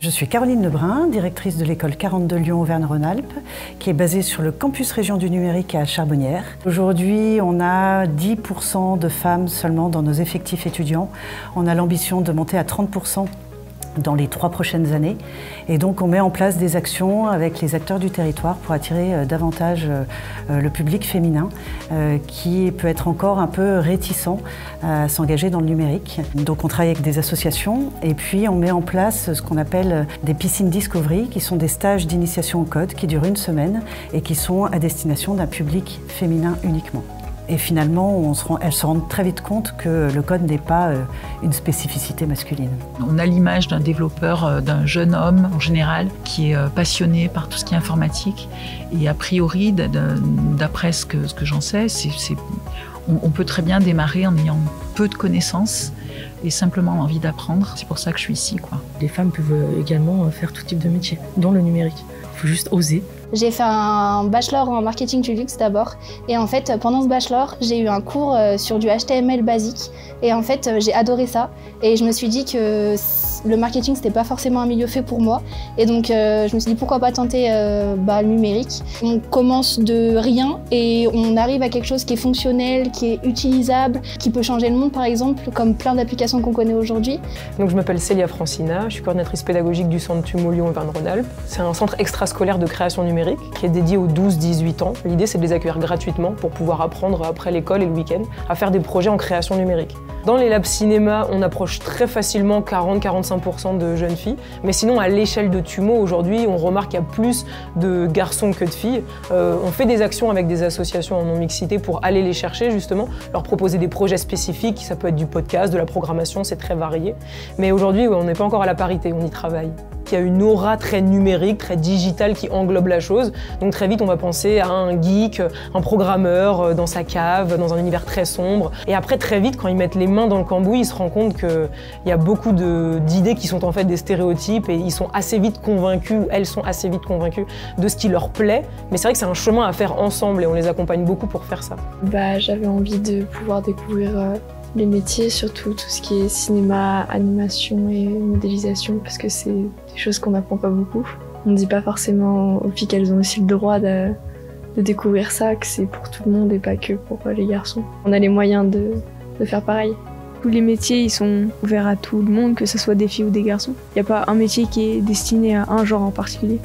Je suis Caroline Lebrun, directrice de l'école 42 Lyon Auvergne-Rhône-Alpes, qui est basée sur le campus région du numérique à Charbonnières. Aujourd'hui, on a 10% de femmes seulement dans nos effectifs étudiants. On a l'ambition de monter à 30% dans les 3 prochaines années. Et donc on met en place des actions avec les acteurs du territoire pour attirer davantage le public féminin qui peut être encore un peu réticent à s'engager dans le numérique. Donc on travaille avec des associations et puis on met en place ce qu'on appelle des piscines discovery qui sont des stages d'initiation au code qui durent 1 semaine et qui sont à destination d'un public féminin uniquement. Et finalement, elles se rendent très vite compte que le code n'est pas une spécificité masculine. On a l'image d'un développeur, d'un jeune homme en général, qui est passionné par tout ce qui est informatique. Et a priori, d'après ce que j'en sais, on peut très bien démarrer en ayant peu de connaissances et simplement envie d'apprendre. C'est pour ça que je suis ici, quoi. Les femmes peuvent également faire tout type de métier, dont le numérique. Il faut juste oser. J'ai fait un bachelor en marketing du luxe d'abord et en fait pendant ce bachelor j'ai eu un cours sur du HTML basique et en fait j'ai adoré ça et je me suis dit que le marketing c'était pas forcément un milieu fait pour moi et donc je me suis dit pourquoi pas tenter le numérique. On commence de rien et on arrive à quelque chose qui est fonctionnel, qui est utilisable, qui peut changer le monde par exemple comme plein d'applications qu'on connaît aujourd'hui. Donc je m'appelle Célia Francina, je suis coordinatrice pédagogique du centre TUMO Lyon Auvergne-Rhône-Alpes. C'est un centre extrascolaire de création numérique qui est dédié aux 12-18 ans. L'idée, c'est de les accueillir gratuitement pour pouvoir apprendre après l'école et le week-end à faire des projets en création numérique. Dans les labs cinéma, on approche très facilement 40-45% de jeunes filles. Mais sinon, à l'échelle de TUMO, aujourd'hui, on remarque qu'il y a plus de garçons que de filles. On fait des actions avec des associations en non-mixité pour aller les chercher, justement, leur proposer des projets spécifiques. Ça peut être du podcast, de la programmation, c'est très varié. Mais aujourd'hui, on n'est pas encore à la parité, on y travaille. Il y a une aura très numérique, très digitale qui englobe la chose. Donc très vite, on va penser à un geek, un programmeur dans sa cave, dans un univers très sombre. Et après, très vite, quand ils mettent les mains dans le cambouis, ils se rendent compte qu'il y a beaucoup d'idées qui sont en fait des stéréotypes et ils sont assez vite convaincus, ou elles sont assez vite convaincues de ce qui leur plaît. Mais c'est vrai que c'est un chemin à faire ensemble et on les accompagne beaucoup pour faire ça. J'avais envie de pouvoir découvrir les métiers, surtout tout ce qui est cinéma, animation et modélisation, parce que c'est des choses qu'on n'apprend pas beaucoup. On ne dit pas forcément aux filles qu'elles ont aussi le droit de découvrir ça, que c'est pour tout le monde et pas que pour les garçons. On a les moyens de faire pareil. Tous les métiers, ils sont ouverts à tout le monde, que ce soit des filles ou des garçons. Il n'y a pas un métier qui est destiné à un genre en particulier.